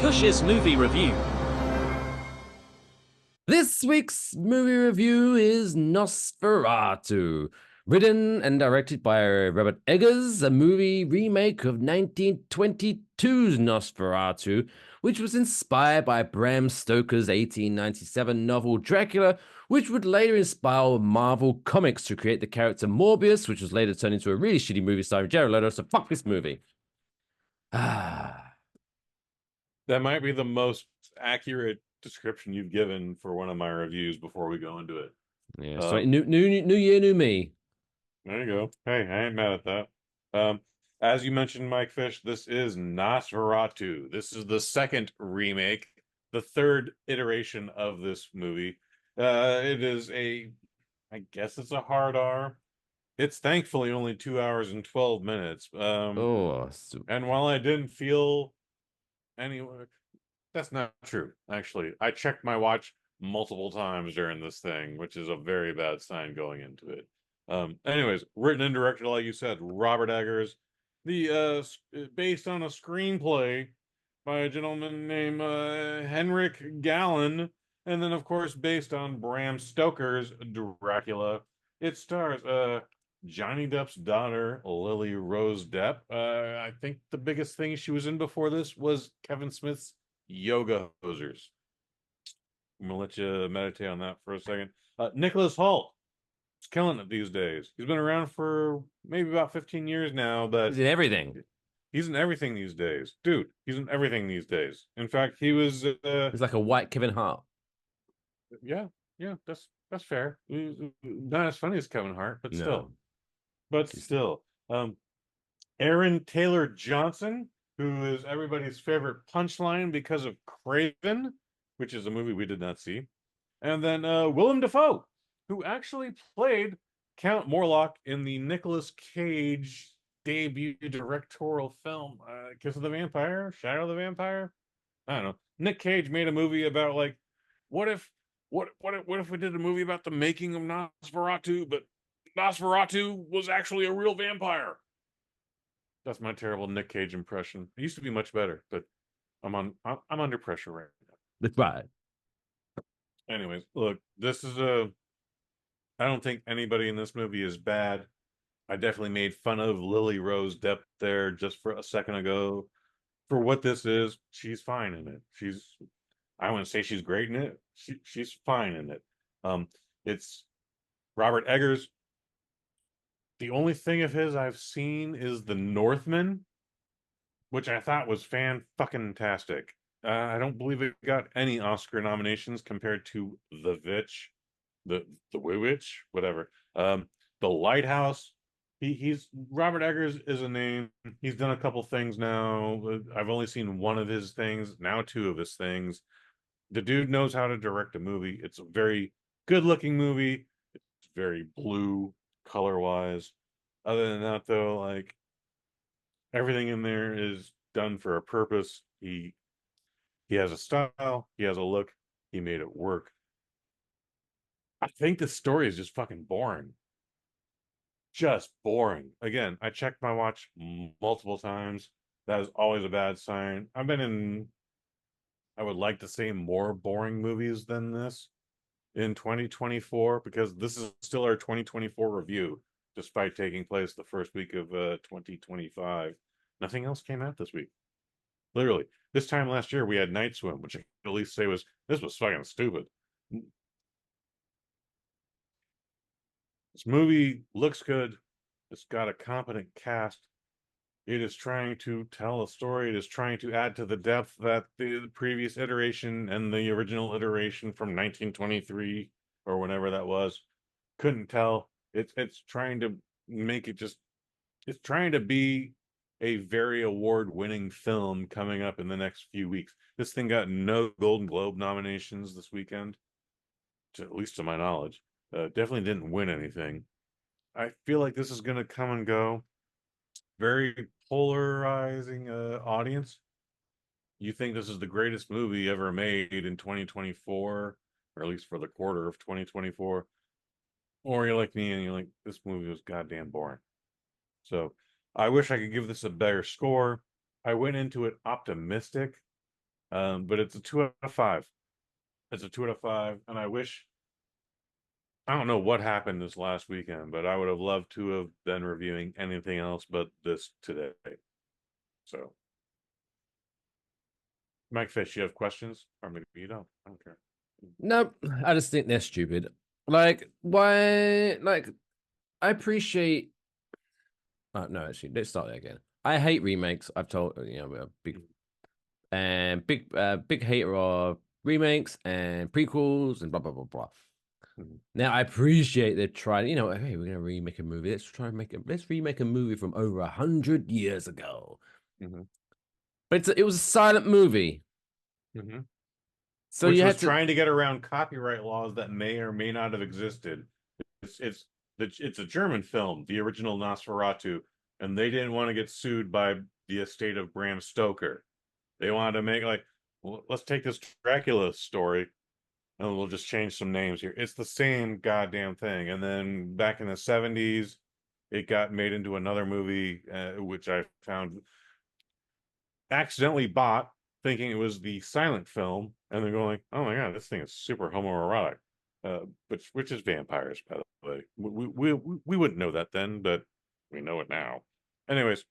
Kush's movie review. This week's movie review is Nosferatu, written and directed by Robert Eggers, a movie remake of 1922's Nosferatu, which was inspired by Bram Stoker's 1897 novel Dracula, which would later inspire Marvel Comics to create the character Morbius, which was later turned into a really shitty movie starring Jared Leto, so fuck this movie. Ah. That might be the most accurate description you've given for one of my reviews before we go into it. Yeah, so new year, new me. There you go. Hey, I ain't mad at that. As you mentioned, Mike Fish, this is Nosferatu. This is the second remake, the third iteration of this movie. It is I guess it's a hard R. It's thankfully only 2 hours and 12 minutes. And while I didn't feel anywhere, that's not true. Actually, I checked my watch multiple times during this thing, which is a very bad sign going into it. Anyways, written and directed, like you said, Robert Eggers. Based on a screenplay by a gentleman named Henrik Gallen, and then of course based on Bram Stoker's Dracula. It stars Johnny Depp's daughter, Lily Rose Depp. I think the biggest thing she was in before this was Kevin Smith's Yoga Hosers. I'm gonna let you meditate on that for a second. Nicholas Hoult. He's killing it these days. He's been around for maybe about 15 years now, but He's in everything. He's in everything these days. Dude, he's in everything these days. In fact, he was He's like a white Kevin Hart. Yeah, that's fair. Not as funny as Kevin Hart, but still. But still. Aaron Taylor Johnson, who is everybody's favorite punchline because of Craven, which is a movie we did not see. And then Willem Dafoe, who actually played Count Morlock in the Nicolas Cage debut directorial film, Kiss of the Vampire, Shadow of the Vampire. I don't know. Nick Cage made a movie about like, what if we did a movie about the making of Nosferatu, but Nosferatu was actually a real vampire? That's my terrible Nick Cage impression. It used to be much better, but I'm under pressure right now. That's right. Anyways, look, I don't think anybody in this movie is bad. I definitely made fun of Lily Rose Depp there just for a second ago. For what this is, she's fine in it. I wouldn't say she's great in it. She's fine in it. It's Robert Eggers. The only thing of his I've seen is The Northman, which I thought was fan-fucking-tastic. I don't believe it got any Oscar nominations compared to The Witch, the Witch, whatever. The Lighthouse. He's Robert Eggers is a name. He's done a couple things now. I've only seen one of his things, now two of his things. The dude knows how to direct a movie. It's a very good-looking movie. It's very blue color-wise. Other than that, though, like everything in there is done for a purpose. He has a style. He has a look. He made it work. I think the story is just fucking boring. Just boring. Again, I checked my watch multiple times. That is always a bad sign. I've been in, I would like to say, more boring movies than this in 2024, because this is still our 2024 review, despite taking place the first week of 2025. Nothing else came out this week. Literally. This time last year, we had Night Swim, which I could at least say this was fucking stupid. This movie looks good. It's got a competent cast. It is trying to tell a story. It is trying to add to the depth that the previous iteration and the original iteration from 1923 or whenever that was couldn't tell. It's trying to make it just. It's trying to be a very award-winning film coming up in the next few weeks. This thing got no Golden Globe nominations this weekend, at least to my knowledge. Definitely didn't win anything. I feel like this is going to come and go. Very polarizing audience. You think this is the greatest movie ever made in 2024, or at least for the quarter of 2024, or you're like me and you're like, this movie was goddamn boring. So I wish I could give this a better score. I went into it optimistic. But it's a 2 out of 5. It's a 2 out of 5, and I don't know what happened this last weekend, but I would have loved to have been reviewing anything else but this today. So, Mike Fish, you have questions? Or maybe you don't. I don't care. No, I just think they're stupid. Like, why? Like, I appreciate. No, actually, let's start there again. I hate remakes. I've told we're a big hater of remakes and prequels and blah blah blah blah. Now I appreciate they're trying. Hey, we're gonna remake a movie. Let's remake a movie from over 100 years ago. Mm-hmm. But it was a silent movie, Mm-hmm. so Which you was had to. trying to get around copyright laws that may or may not have existed. It's a German film, the original Nosferatu, and they didn't want to get sued by the estate of Bram Stoker. They wanted to make like, well, let's take this Dracula story and we'll just change some names here. It's the same goddamn thing. And then back in the 70s, it got made into another movie, which I found accidentally bought, thinking it was the silent film, and then going, "Oh my god, this thing is super homoerotic," which is vampires, by the way. We wouldn't know that then, but we know it now. Anyways,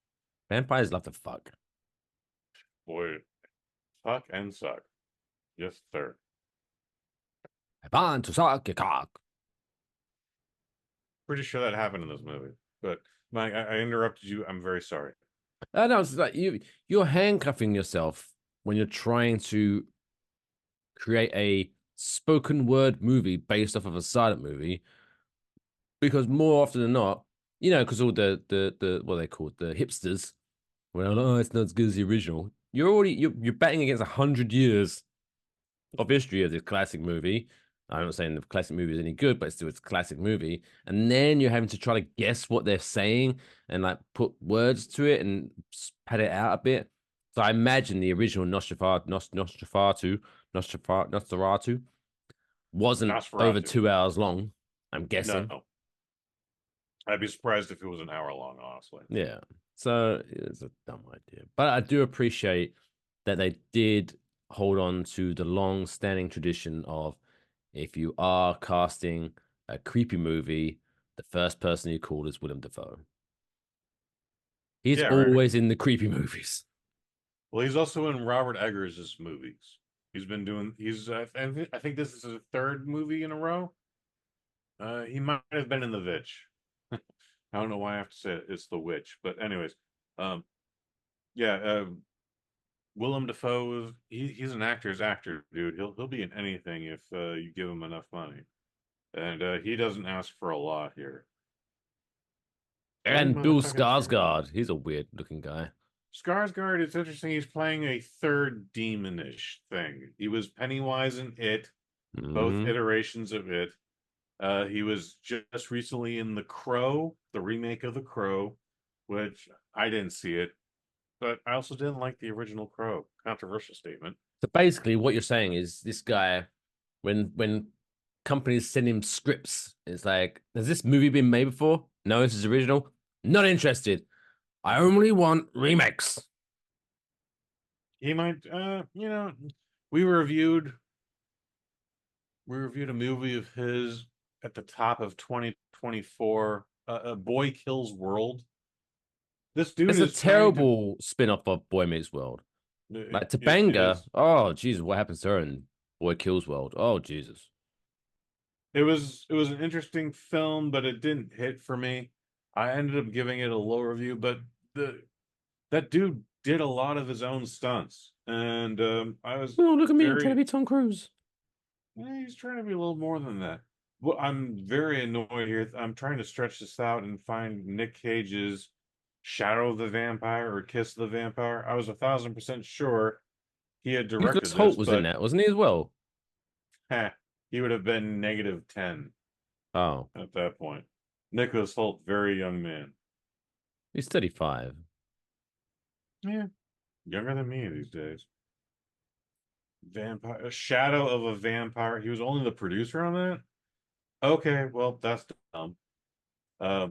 Vampires love to fuck. boy, fuck and suck. Yes, sir. I want to suck your cock. Pretty sure that happened in this movie. But Mike, I interrupted you. I'm very sorry. No, it's like you're handcuffing yourself when you're trying to create a spoken word movie based off of a silent movie, because more often than not, because all the what are they called, the hipsters, well, oh, it's not as good as the original. You're betting against 100 years of history of this classic movie. I'm not saying the classic movie is any good, but it's a classic movie. And then you're having to try to guess what they're saying and like put words to it and pad it out a bit. So I imagine the original Nosferatu wasn't over Nosferatu. 2 hours long. I'm No, guessing. I'd be surprised if it was an hour long, honestly. Yeah. So it's a dumb idea. But I do appreciate that they did hold on to the long standing tradition of, if you are casting a creepy movie, the first person you call is Willem Dafoe. He's Yeah, right. always in the creepy movies. Well, he's also in Robert Eggers' movies. He's been doing. I think this is his third movie in a row. He might have been in The Witch. I don't know why I have to say it. It's The Witch, but anyways, um, yeah. Willem Dafoe he's an actor's actor, dude. He'll be in anything if you give him enough money, and he doesn't ask for a lot here. Really, And Bill motherfucking sure. Skarsgård. He's a weird looking guy. Skarsgård, it's interesting. He's playing a third demonish thing. He was Pennywise in It, both Mm-hmm. iterations of It. He was just recently in The Crow, the remake of The Crow, which I didn't see it, but I also didn't like the original Crow. Controversial statement. So basically, what you're saying is this guy, when companies send him scripts, it's like, has this movie been made before? No, this is original. Not interested. I only want remakes. He might, we reviewed a movie of his at the top of 2024. Boy Kills World. This dude It's a is trying to. terrible spin-off of Boy Meets World. Like It Topanga. is. Oh, Jesus, what happens to her in Boy Kills World? Oh, Jesus. It was an interesting film, but it didn't hit for me. I ended up giving it a low review, but the that dude did a lot of his own stunts, and I was Oh, look at me. I'm trying to very. be Tom Cruise. He's trying to be a little more than that. Well, I'm very annoyed here. I'm trying to stretch this out and find Nick Cage's Shadow of the Vampire or Kiss of the Vampire. I was 1,000% sure he had Nicholas directed Hoult this, was in but that, wasn't he, as well? he would have been -10 Oh, at that point. Nicholas Hoult, very young man. he's 35. Yeah, younger than me these days. Vampire, a Shadow of a Vampire. He was only the producer on that. Okay, well that's dumb. Uh,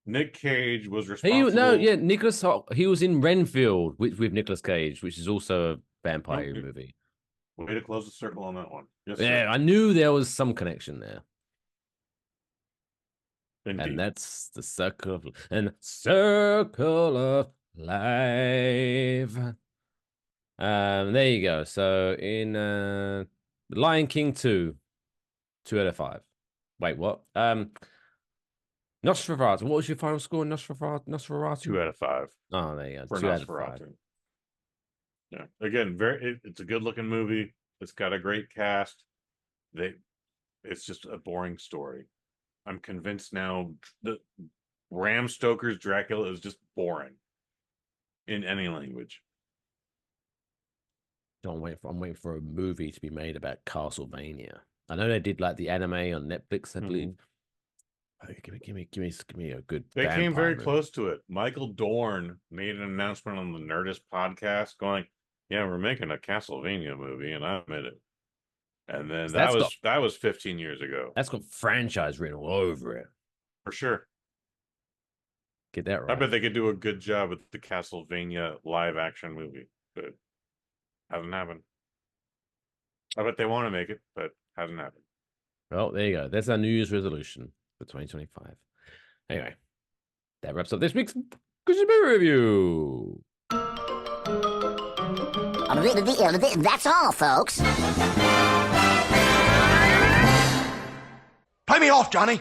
Nick Cage was No, responsible. yeah, Nicholas Hoult. He was in Renfield with Nicolas Cage, which is also vampire Okay. movie. Way to close the circle on that one. Yes, Yeah, sir. I knew there was some connection there. Indeed. And that's the circle of life. There you go. So in Lion King 2, 2 out of 5. Wait, what? Nosferatu. What was your final score? Nosferatu? 2 out of 5 Oh, there you go. for 2 out of 5. Nosferatu. Yeah. Again, it's a good looking movie. It's got a great cast. It's just a boring story. I'm convinced now that Bram Stoker's Dracula is just boring in any language. I'm waiting for a movie to be made about Castlevania. I know they did like the anime on Netflix, I believe. Oh, give me a good. They came very movie. close to it. Michael Dorn made an announcement on the Nerdist podcast, going, "Yeah, we're making a Castlevania movie," and I admit it. And then that was 15 years ago. That's got franchise written all over it. For sure. Get that right. I bet they could do a good job with the Castlevania live action movie, but hasn't happened. I bet they want to make it, but hasn't happened. Well, there you go. That's our New Year's resolution for 2025. Anyway, that wraps up this week's Kush review. That's all, folks. Play me off, Johnny.